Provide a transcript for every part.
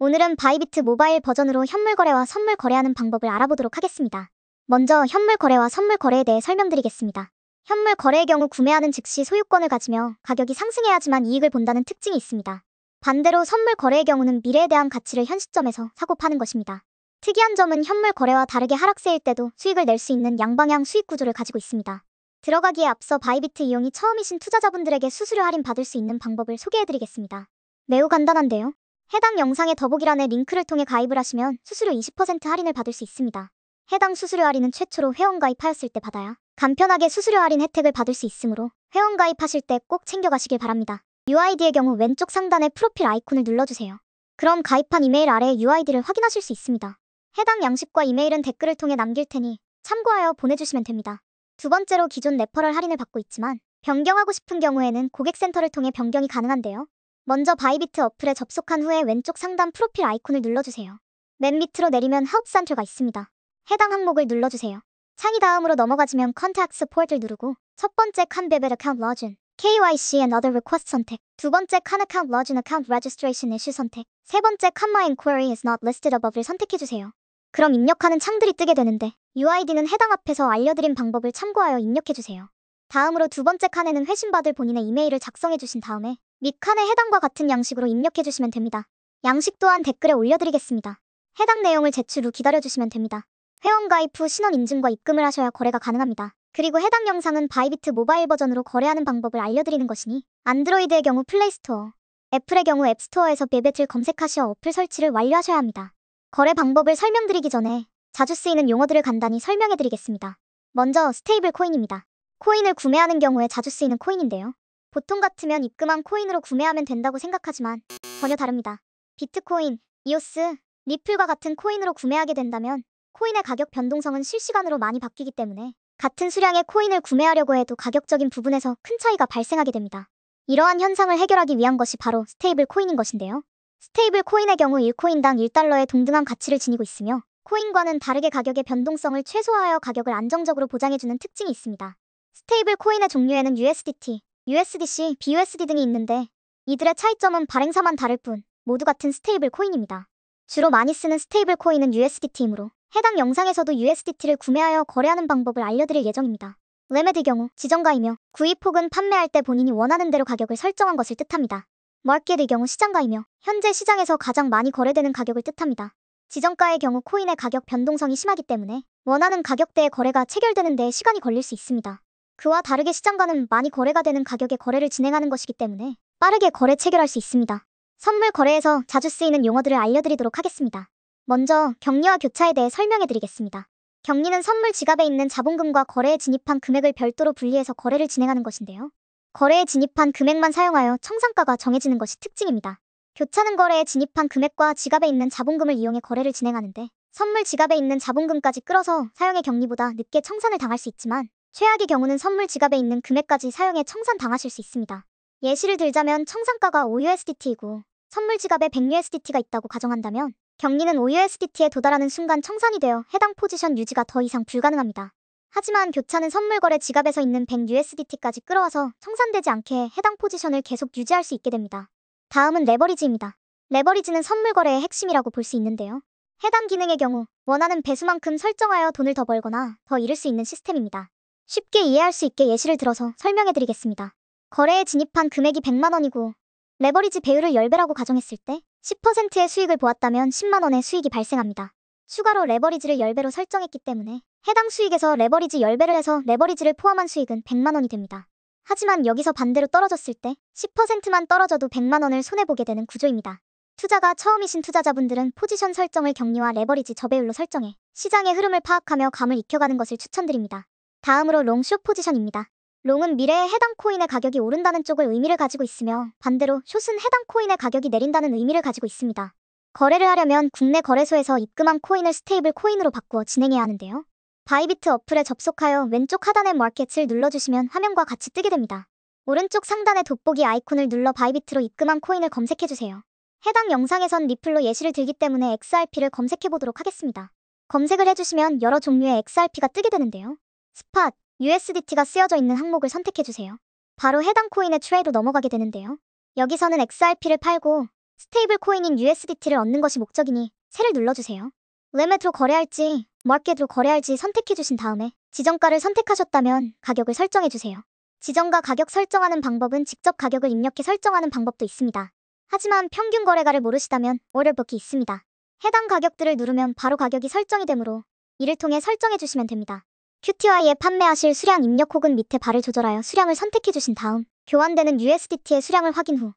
오늘은 바이비트 모바일 버전으로 현물 거래와 선물 거래하는 방법을 알아보도록 하겠습니다. 먼저 현물 거래와 선물 거래에 대해 설명드리겠습니다. 현물 거래의 경우 구매하는 즉시 소유권을 가지며 가격이 상승해야지만 이익을 본다는 특징이 있습니다. 반대로 선물 거래의 경우는 미래에 대한 가치를 현 시점에서 사고 파는 것입니다. 특이한 점은 현물 거래와 다르게 하락세일 때도 수익을 낼 수 있는 양방향 수익 구조를 가지고 있습니다. 들어가기에 앞서 바이비트 이용이 처음이신 투자자분들에게 수수료 할인 받을 수 있는 방법을 소개해드리겠습니다. 매우 간단한데요. 해당 영상의 더보기란의 링크를 통해 가입을 하시면 수수료 20% 할인을 받을 수 있습니다. 해당 수수료 할인은 최초로 회원 가입하였을 때 받아야 간편하게 수수료 할인 혜택을 받을 수 있으므로 회원 가입하실 때 꼭 챙겨가시길 바랍니다. UID의 경우 왼쪽 상단에 프로필 아이콘을 눌러주세요. 그럼 가입한 이메일 아래에 UID를 확인하실 수 있습니다. 해당 양식과 이메일은 댓글을 통해 남길 테니 참고하여 보내주시면 됩니다. 두 번째로 기존 레퍼럴 할인을 받고 있지만 변경하고 싶은 경우에는 고객센터를 통해 변경이 가능한데요. 먼저 바이비트 어플에 접속한 후에 왼쪽 상단 프로필 아이콘을 눌러주세요. 맨 밑으로 내리면 헬프 센터가 있습니다. 해당 항목을 눌러주세요. 창이 다음으로 넘어가지면 Contact Support을 누르고 첫 번째 칸 Vivid Account Login, KYC and Other Request 선택, 두 번째 칸 Account Login Account Registration Issue 선택, 세 번째 칸 My Inquiry is not listed above를 선택해주세요. 그럼 입력하는 창들이 뜨게 되는데 UID는 해당 앞에서 알려드린 방법을 참고하여 입력해주세요. 다음으로 두 번째 칸에는 회신받을 본인의 이메일을 작성해주신 다음에 밑 칸에 해당과 같은 양식으로 입력해주시면 됩니다. 양식 또한 댓글에 올려드리겠습니다. 해당 내용을 제출 후 기다려주시면 됩니다. 회원 가입 후 신원 인증과 입금을 하셔야 거래가 가능합니다. 그리고 해당 영상은 바이비트 모바일 버전으로 거래하는 방법을 알려드리는 것이니 안드로이드의 경우 플레이스토어, 애플의 경우 앱스토어에서 비비트를 검색하시어 어플 설치를 완료하셔야 합니다. 거래 방법을 설명드리기 전에 자주 쓰이는 용어들을 간단히 설명해드리겠습니다. 먼저 스테이블 코인입니다. 코인을 구매하는 경우에 자주 쓰이는 코인인데요. 보통 같으면 입금한 코인으로 구매하면 된다고 생각하지만 전혀 다릅니다. 비트코인, 이오스, 리플과 같은 코인으로 구매하게 된다면 코인의 가격 변동성은 실시간으로 많이 바뀌기 때문에 같은 수량의 코인을 구매하려고 해도 가격적인 부분에서 큰 차이가 발생하게 됩니다. 이러한 현상을 해결하기 위한 것이 바로 스테이블 코인인 것인데요. 스테이블 코인의 경우 1코인당 1달러의 동등한 가치를 지니고 있으며 코인과는 다르게 가격의 변동성을 최소화하여 가격을 안정적으로 보장해주는 특징이 있습니다. 스테이블 코인의 종류에는 USDT, USDC, BUSD 등이 있는데 이들의 차이점은 발행사만 다를 뿐 모두 같은 스테이블 코인입니다. 주로 많이 쓰는 스테이블 코인은 USDT이므로 해당 영상에서도 USDT를 구매하여 거래하는 방법을 알려드릴 예정입니다. 레메드 경우 지정가이며 구입 혹은 판매할 때 본인이 원하는 대로 가격을 설정한 것을 뜻합니다. 마켓의 경우 시장가이며 현재 시장에서 가장 많이 거래되는 가격을 뜻합니다. 지정가의 경우 코인의 가격 변동성이 심하기 때문에 원하는 가격대의 거래가 체결되는 데 시간이 걸릴 수 있습니다. 그와 다르게 시장가는 많이 거래가 되는 가격의 거래를 진행하는 것이기 때문에 빠르게 거래 체결할 수 있습니다. 선물 거래에서 자주 쓰이는 용어들을 알려드리도록 하겠습니다. 먼저 격리와 교차에 대해 설명해드리겠습니다. 격리는 선물 지갑에 있는 자본금과 거래에 진입한 금액을 별도로 분리해서 거래를 진행하는 것인데요. 거래에 진입한 금액만 사용하여 청산가가 정해지는 것이 특징입니다. 교차는 거래에 진입한 금액과 지갑에 있는 자본금을 이용해 거래를 진행하는데 선물 지갑에 있는 자본금까지 끌어서 사용해 격리보다 늦게 청산을 당할 수 있지만 최악의 경우는 선물 지갑에 있는 금액까지 사용해 청산 당하실 수 있습니다. 예시를 들자면 청산가가 5USDT이고 선물 지갑에 100USDT가 있다고 가정한다면 격리는 5USDT에 도달하는 순간 청산이 되어 해당 포지션 유지가 더 이상 불가능합니다. 하지만 교차는 선물 거래 지갑에서 있는 100USDT까지 끌어와서 청산되지 않게 해당 포지션을 계속 유지할 수 있게 됩니다. 다음은 레버리지입니다. 레버리지는 선물 거래의 핵심이라고 볼 수 있는데요. 해당 기능의 경우 원하는 배수만큼 설정하여 돈을 더 벌거나 더 잃을 수 있는 시스템입니다. 쉽게 이해할 수 있게 예시를 들어서 설명해드리겠습니다. 거래에 진입한 금액이 100만 원이고 레버리지 배율을 10배라고 가정했을 때 10%의 수익을 보았다면 10만 원의 수익이 발생합니다. 추가로 레버리지를 10배로 설정했기 때문에 해당 수익에서 레버리지 10배를 해서 레버리지를 포함한 수익은 100만 원이 됩니다. 하지만 여기서 반대로 떨어졌을 때 10%만 떨어져도 100만 원을 손해보게 되는 구조입니다. 투자가 처음이신 투자자분들은 포지션 설정을 격리와 레버리지 저배율로 설정해 시장의 흐름을 파악하며 감을 익혀가는 것을 추천드립니다. 다음으로 롱 숏 포지션입니다. 롱은 미래에 해당 코인의 가격이 오른다는 쪽을 의미를 가지고 있으며 반대로 숏은 해당 코인의 가격이 내린다는 의미를 가지고 있습니다. 거래를 하려면 국내 거래소에서 입금한 코인을 스테이블 코인으로 바꾸어 진행해야 하는데요. 바이비트 어플에 접속하여 왼쪽 하단의 마켓을 눌러주시면 화면과 같이 뜨게 됩니다. 오른쪽 상단의 돋보기 아이콘을 눌러 바이비트로 입금한 코인을 검색해주세요. 해당 영상에선 리플로 예시를 들기 때문에 XRP를 검색해보도록 하겠습니다. 검색을 해주시면 여러 종류의 XRP가 뜨게 되는데요. 스팟, USDT가 쓰여져 있는 항목을 선택해주세요. 바로 해당 코인의 트레이드로 넘어가게 되는데요. 여기서는 XRP를 팔고 스테이블 코인인 USDT를 얻는 것이 목적이니 새를 눌러주세요. 레메트로 거래할지 마켓으로 거래할지 선택해주신 다음에 지정가를 선택하셨다면 가격을 설정해주세요. 지정가 가격 설정하는 방법은 직접 가격을 입력해 설정하는 방법도 있습니다. 하지만 평균 거래가를 모르시다면 오더북이 있습니다. 해당 가격들을 누르면 바로 가격이 설정이 되므로 이를 통해 설정해주시면 됩니다. QTY에 판매하실 수량 입력 혹은 밑에 바를 조절하여 수량을 선택해주신 다음 교환되는 USDT의 수량을 확인 후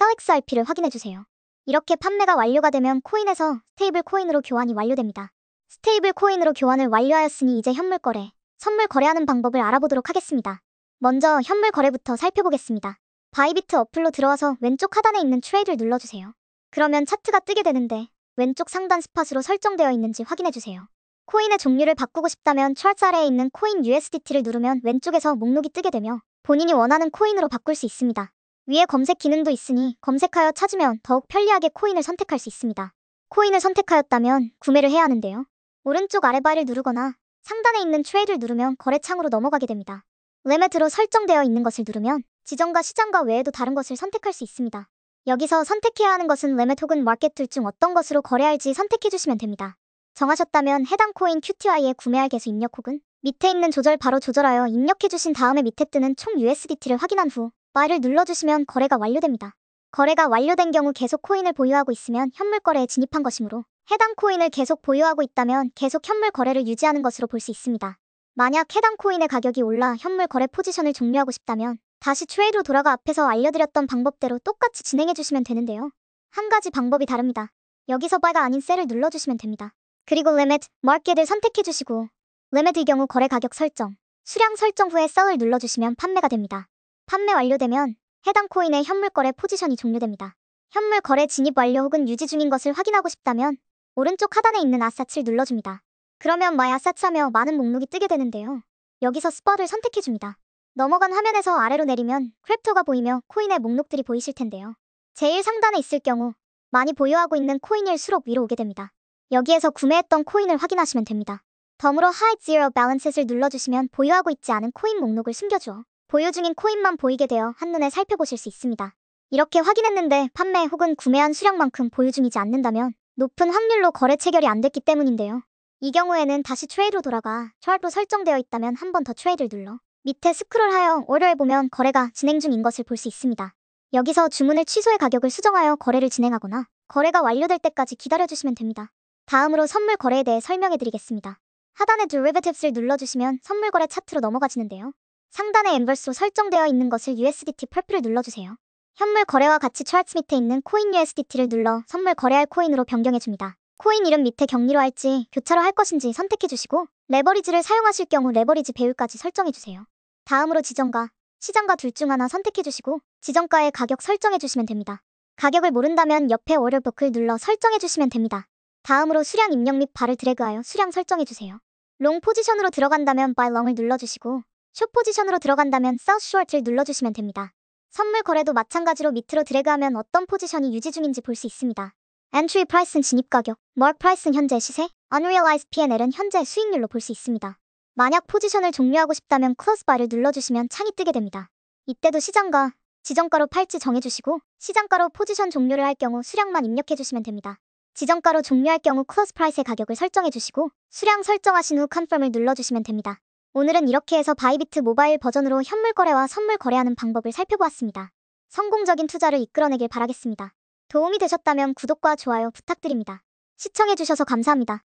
XRP를 확인해주세요. 이렇게 판매가 완료가 되면 코인에서 스테이블 코인으로 교환이 완료됩니다. 스테이블 코인으로 교환을 완료하였으니 이제 현물 거래, 선물 거래하는 방법을 알아보도록 하겠습니다. 먼저 현물 거래부터 살펴보겠습니다. 바이비트 어플로 들어와서 왼쪽 하단에 있는 트레이드를 눌러주세요. 그러면 차트가 뜨게 되는데 왼쪽 상단 스팟으로 설정되어 있는지 확인해주세요. 코인의 종류를 바꾸고 싶다면 차트 아래에 있는 코인 USDT를 누르면 왼쪽에서 목록이 뜨게 되며 본인이 원하는 코인으로 바꿀 수 있습니다. 위에 검색 기능도 있으니 검색하여 찾으면 더욱 편리하게 코인을 선택할 수 있습니다. 코인을 선택하였다면 구매를 해야 하는데요. 오른쪽 아래 바를 누르거나 상단에 있는 트레이드를 누르면 거래창으로 넘어가게 됩니다. 레메트로 설정되어 있는 것을 누르면 지정가 시장가 외에도 다른 것을 선택할 수 있습니다. 여기서 선택해야 하는 것은 레메트 혹은 마켓 둘 중 어떤 것으로 거래할지 선택해주시면 됩니다. 정하셨다면 해당 코인 QTY에 구매할 개수 입력 혹은 밑에 있는 조절 바로 조절하여 입력해주신 다음에 밑에 뜨는 총 USDT를 확인한 후 Buy를 눌러주시면 거래가 완료됩니다. 거래가 완료된 경우 계속 코인을 보유하고 있으면 현물 거래에 진입한 것이므로 해당 코인을 계속 보유하고 있다면 계속 현물 거래를 유지하는 것으로 볼 수 있습니다. 만약 해당 코인의 가격이 올라 현물 거래 포지션을 종료하고 싶다면 다시 트레이드로 돌아가 앞에서 알려드렸던 방법대로 똑같이 진행해주시면 되는데요. 한 가지 방법이 다릅니다. 여기서 Buy가 아닌 Sell을 눌러주시면 됩니다. 그리고 Limit, Market을 선택해주시고 Limit의 경우 거래 가격 설정, 수량 설정 후에 Sell을 눌러주시면 판매가 됩니다. 판매 완료되면 해당 코인의 현물 거래 포지션이 종료됩니다. 현물 거래 진입 완료 혹은 유지 중인 것을 확인하고 싶다면 오른쪽 하단에 있는 아사츠를 눌러줍니다. 그러면 My Assets 하며 많은 목록이 뜨게 되는데요. 여기서 스팟을 선택해줍니다. 넘어간 화면에서 아래로 내리면 크립토가 보이며 코인의 목록들이 보이실 텐데요. 제일 상단에 있을 경우 많이 보유하고 있는 코인일수록 위로 오게 됩니다. 여기에서 구매했던 코인을 확인하시면 됩니다. 덤으로 Hide Zero Balances를 눌러주시면 보유하고 있지 않은 코인 목록을 숨겨주어 보유 중인 코인만 보이게 되어 한눈에 살펴보실 수 있습니다. 이렇게 확인했는데 판매 혹은 구매한 수량만큼 보유 중이지 않는다면 높은 확률로 거래 체결이 안 됐기 때문인데요. 이 경우에는 다시 트레이드로 돌아가 차트로 설정되어 있다면 한 번 더 트레이드를 눌러 밑에 스크롤하여 오더해보면 거래가 진행 중인 것을 볼 수 있습니다. 여기서 주문을 취소해 가격을 수정하여 거래를 진행하거나 거래가 완료될 때까지 기다려주시면 됩니다. 다음으로 선물 거래에 대해 설명해드리겠습니다. 하단의 Derivatives를 눌러주시면 선물 거래 차트로 넘어가지는데요. 상단에 인버스로 설정되어 있는 것을 USDT Purple을 눌러주세요. 현물 거래와 같이 차트 밑에 있는 코인 USDT를 눌러 선물 거래할 코인으로 변경해줍니다. 코인 이름 밑에 격리로 할지 교차로 할 것인지 선택해주시고 레버리지를 사용하실 경우 레버리지 배율까지 설정해주세요. 다음으로 지정가, 시장가 둘 중 하나 선택해주시고 지정가의 가격 설정해주시면 됩니다. 가격을 모른다면 옆에 오더북을 눌러 설정해주시면 됩니다. 다음으로 수량 입력 및 바를 드래그하여 수량 설정해주세요. 롱 포지션으로 들어간다면 Buy Long을 눌러주시고 숏 포지션으로 들어간다면 Sell Short를 눌러주시면 됩니다. 선물 거래도 마찬가지로 밑으로 드래그하면 어떤 포지션이 유지 중인지 볼 수 있습니다. Entry Price는 진입 가격, Mark Price는 현재 시세, Unrealized P&L은 현재 수익률로 볼 수 있습니다. 만약 포지션을 종료하고 싶다면 Close Buy를 눌러주시면 창이 뜨게 됩니다. 이때도 시장가, 지정가로 팔지 정해주시고 시장가로 포지션 종료를 할 경우 수량만 입력해주시면 됩니다. 지정가로 종료할 경우 Close Price의 가격을 설정해주시고 수량 설정하신 후 Confirm을 눌러주시면 됩니다. 오늘은 이렇게 해서 바이비트 모바일 버전으로 현물 거래와 선물 거래하는 방법을 살펴보았습니다. 성공적인 투자를 이끌어내길 바라겠습니다. 도움이 되셨다면 구독과 좋아요 부탁드립니다. 시청해주셔서 감사합니다.